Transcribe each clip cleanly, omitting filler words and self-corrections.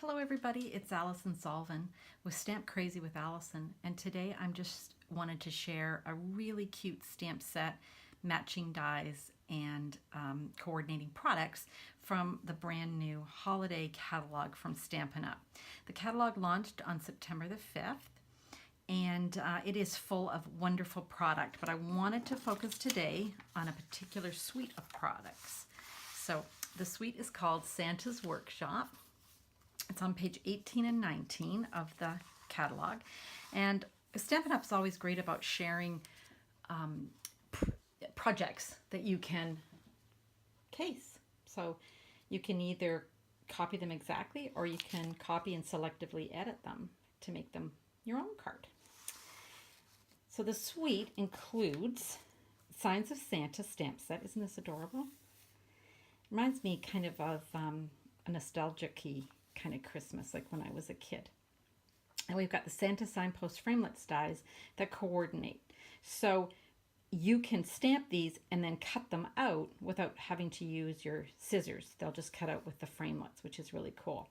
Hello everybody, it's Alison Solvin with Stamp Crazy with Alison, and today I'm just wanted to share a really cute stamp set, matching dies, and coordinating products from the brand new holiday catalog from Stampin' Up. The catalog launched on September the 5th, and it is full of wonderful product, but I wanted to focus today on a particular suite of products. So the suite is called Santa's Workshop. It's on page 18 and 19 of the catalog. And Stampin' Up's always great about sharing projects that you can case. So you can either copy them exactly, or you can copy and selectively edit them to make them your own card. So the suite includes Signs of Santa stamp set. Isn't this adorable? Reminds me kind of a nostalgic-y kind of Christmas, like when I was a kid. And we've got the Santa Signpost Framelits dies that coordinate. So you can stamp these and then cut them out without having to use your scissors. They'll just cut out with the framelits, which is really cool.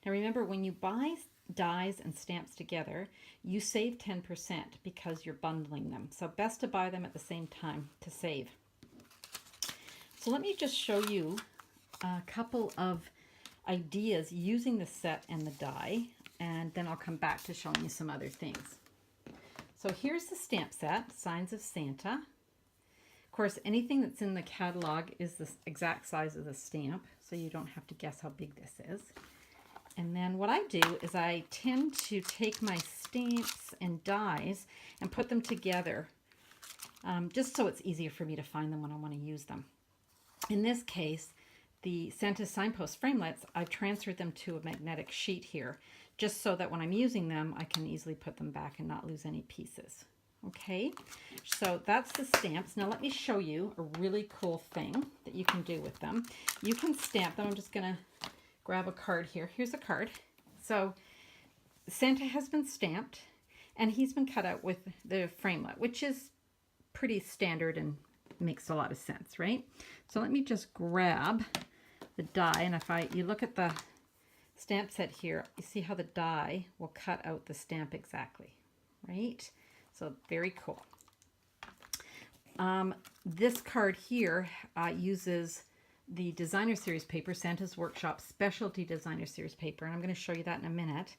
Now remember, when you buy dies and stamps together, you save 10% because you're bundling them. So best to buy them at the same time to save. So let me just show you a couple of ideas using the set and the die, and then I'll come back to showing you some other things. So here's the stamp set, Signs of Santa. Of course, anything that's in the catalog is the exact size of the stamp, so you don't have to guess how big this is. And then what I do is I tend to take my stamps and dies and put them together, just so it's easier for me to find them when I want to use them. In this case, the Santa Signpost Framelits, I've transferred them to a magnetic sheet here, just so that when I'm using them, I can easily put them back and not lose any pieces. Okay, so that's the stamps. Now let me show you a really cool thing that you can do with them. You can stamp them. I'm just going to grab a card here. Here's a card. So Santa has been stamped, and he's been cut out with the framelit, which is pretty standard and makes a lot of sense, right? So let me just grab the die, and if you look at the stamp set here, you see how the die will cut out the stamp exactly, right? So very cool. This card here uses the Designer Series paper, Santa's Workshop Specialty Designer Series paper, and I'm going to show you that in a minute.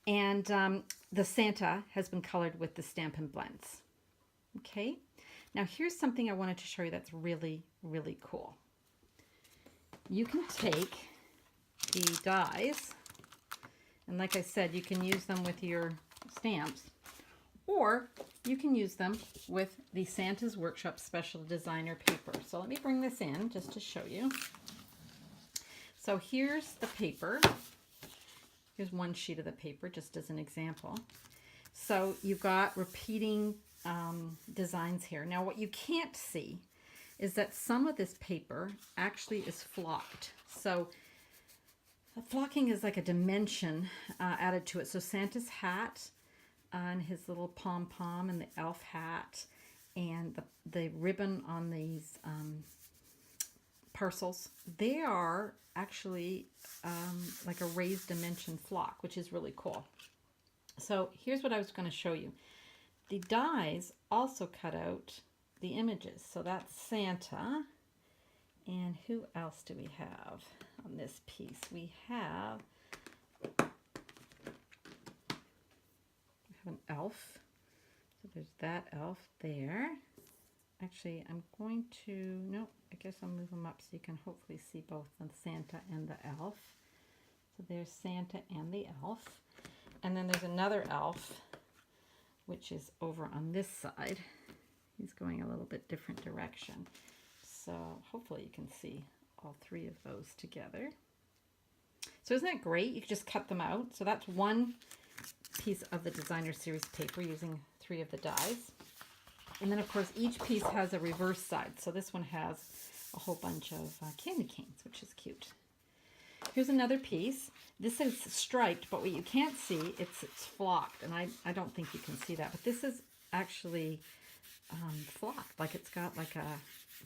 And the Santa has been colored with the Stampin' Blends. Okay, now here's something I wanted to show you that's really, really cool. You can take the dies, and like I said, you can use them with your stamps, or you can use them with the Santa's Workshop Special Designer paper. So let me bring this in just to show you. So here's the paper. Here's one sheet of the paper, just as an example. So you've got repeating designs here. Now what you can't see is that some of this paper actually is flocked. So flocking is like a dimension added to it. So Santa's hat and his little pom-pom and the elf hat and the ribbon on these parcels, they are actually like a raised dimension flock, which is really cool. So here's what I was going to show you. The dies also cut out the images. So that's Santa. And who else do we have on this piece? We have an elf. So there's that elf there. Actually, I'm going to, no, I guess I'll move them up so you can hopefully see both the Santa and the elf. So there's Santa and the elf. And then there's another elf, which is over on this side. He's going a little bit different direction. So hopefully you can see all three of those together. So isn't that great? You can just cut them out. So that's one piece of the Designer Series paper using 3 of the dies. And then of course each piece has a reverse side. So this one has a whole bunch of candy canes, which is cute. Here's another piece. This is striped, but what you can't see, it's flocked, and I don't think you can see that, but this is actually flocked, like it's got like a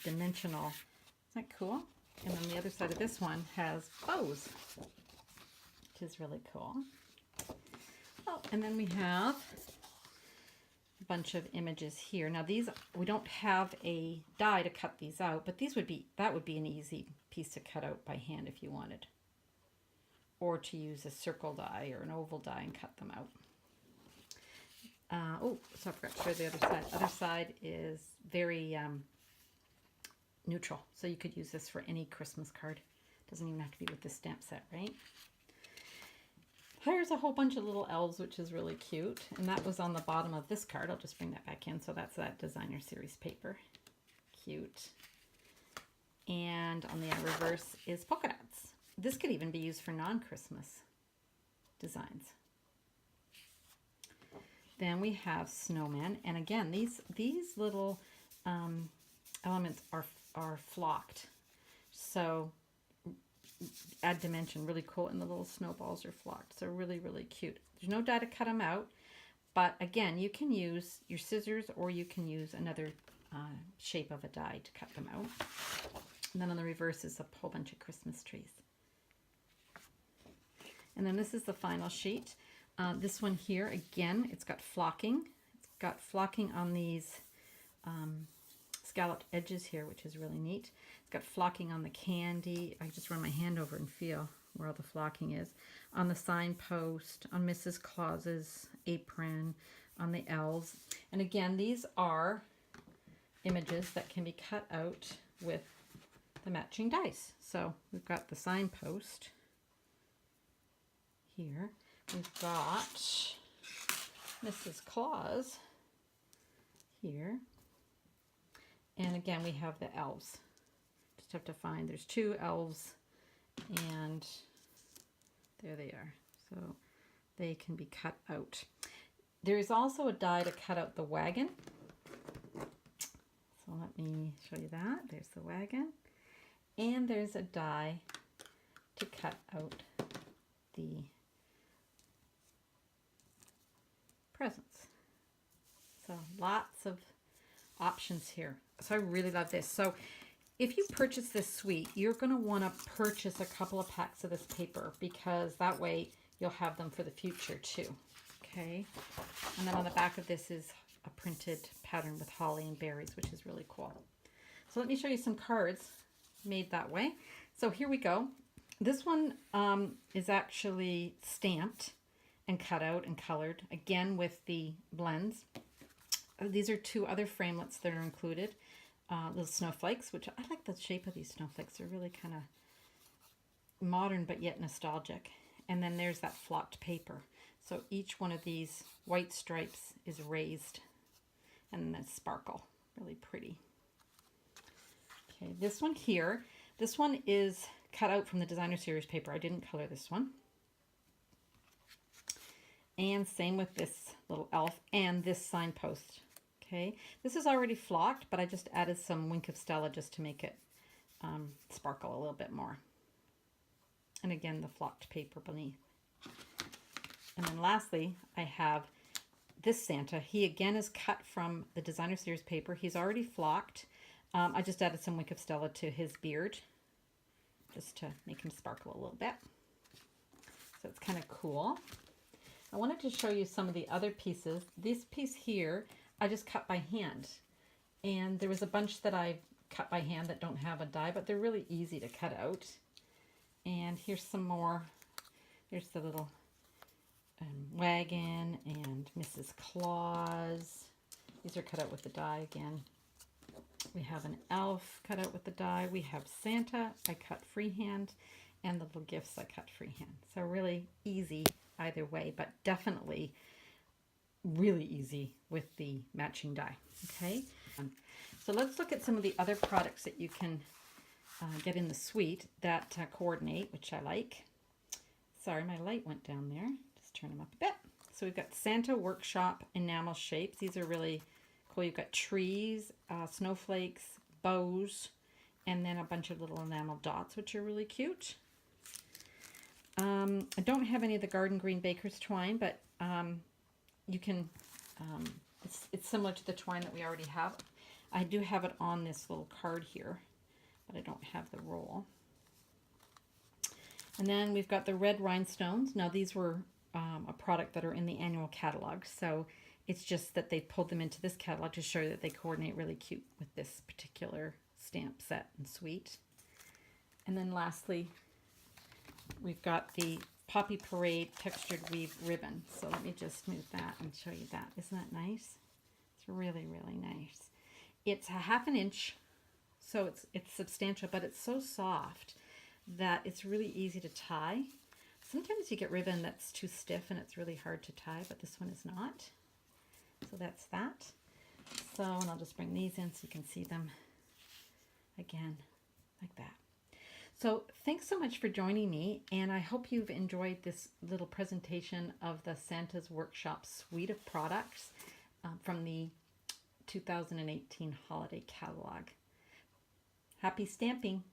dimensional. Isn't that cool? And then the other side of this one has bows. which is really cool. Oh, and then we have a bunch of images here. Now these, we don't have a die to cut these out, but that would be an easy piece to cut out by hand if you wanted. Or to use a circle die or an oval die and cut them out. Oh, so I forgot to show the other side. The other side is very neutral. So you could use this for any Christmas card. Doesn't even have to be with the stamp set, right? Here's a whole bunch of little elves, which is really cute. And that was on the bottom of this card. I'll just bring that back in. So that's that designer series paper. Cute. And on the reverse is polka dots. This could even be used for non-Christmas designs. Then we have snowmen, and again, these little elements are flocked, so add dimension, really cool, and the little snowballs are flocked, so really, really cute. There's no die to cut them out, but again, you can use your scissors or you can use another shape of a die to cut them out. And then on the reverse is a whole bunch of Christmas trees. And then this is the final sheet. This one here, again, it's got flocking. It's got flocking on these scalloped edges here, which is really neat. It's got flocking on the candy. I just run my hand over and feel where all the flocking is. On the signpost, on Mrs. Claus's apron, on the elves. And again, these are images that can be cut out with the matching dies. So we've got the signpost here. We've got Mrs. Claus here. And again, we have the elves. Just have to find, there's two elves, and there they are. So they can be cut out. There is also a die to cut out the wagon. So let me show you that. There's the wagon. And there's a die to cut out the presents. So lots of options here. So I really love this. So if you purchase this suite, you're going to want to purchase a couple of packs of this paper, because that way you'll have them for the future too. Okay. And then on the back of this is a printed pattern with holly and berries, which is really cool. So let me show you some cards made that way. So here we go. This one is actually stamped and cut out and colored, again with the blends. These are two other framelits that are included. Little snowflakes, which I like the shape of these snowflakes. They're really kind of modern but yet nostalgic. And then there's that flocked paper. So each one of these white stripes is raised, and then sparkle. Really pretty. Okay, this one here, this one is cut out from the designer series paper. I didn't color this one. And same with this little elf and this signpost. Okay, this is already flocked, but I just added some Wink of Stella just to make it sparkle a little bit more. And again, the flocked paper beneath. And then lastly, I have this Santa. He again is cut from the designer series paper. He's already flocked. I just added some Wink of Stella to his beard just to make him sparkle a little bit. So it's kind of cool. I wanted to show you some of the other pieces. This piece here, I just cut by hand. And there was a bunch that I cut by hand that don't have a die, but they're really easy to cut out. And here's some more. Here's the little wagon and Mrs. Claus. These are cut out with the die again. We have an elf cut out with the die. We have Santa, I cut freehand, and the little gifts I cut freehand. So really easy either way, but definitely really easy with the matching die. Okay, so let's look at some of the other products that you can get in the suite that coordinate, which I like. Sorry, my light went down there. Just turn them up a bit. So we've got Santa Workshop enamel shapes. These are really cool. You've got trees, snowflakes, bows, and then a bunch of little enamel dots, which are really cute. I don't have any of the Garden Green Baker's twine, but you can, it's similar to the twine that we already have. I do have it on this little card here, but I don't have the roll. And then we've got the red rhinestones. Now these were a product that are in the annual catalog. So it's just that they pulled them into this catalog to show that they coordinate really cute with this particular stamp set and suite. And then lastly, we've got the Poppy Parade textured weave ribbon. So let me just move that and show you that. Isn't that nice? It's really, really nice. It's a 1/2 inch, so it's substantial, but it's so soft that it's really easy to tie. Sometimes you get ribbon that's too stiff and it's really hard to tie, but this one is not. So that's that. So, and I'll just bring these in so you can see them again, like that. So thanks so much for joining me, and I hope you've enjoyed this little presentation of the Santa's Workshop suite of products from the 2018 holiday catalog. Happy stamping!